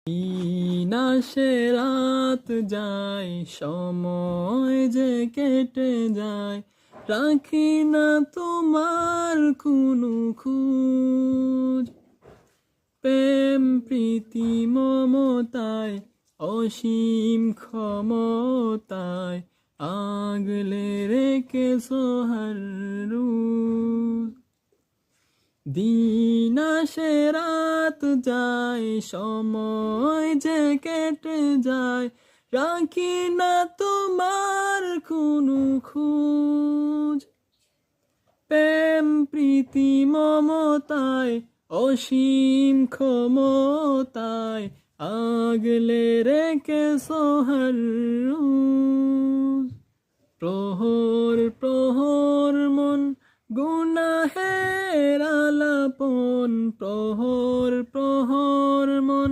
দিনাসে রাত যায়, সময় যে কেটে যায়, রাখি না তোমার কোনো খোঁজ। প্রেম প্রীতি মমতায়, অসীম ক্ষমতায়, আগলে রেখেছো হার রোজ। দিন আসে রাত যায়, সময় যে কেটে যায়, রাখি না তোমার কোনো খোঁজ। প্রেম প্রীতি মমতায়, অসীম ক্ষমতায়, আগলে রেখেছো হার রোজ। প্রহর প্রহর মন গুনাহের আলাপন, প্রহর প্রহর মন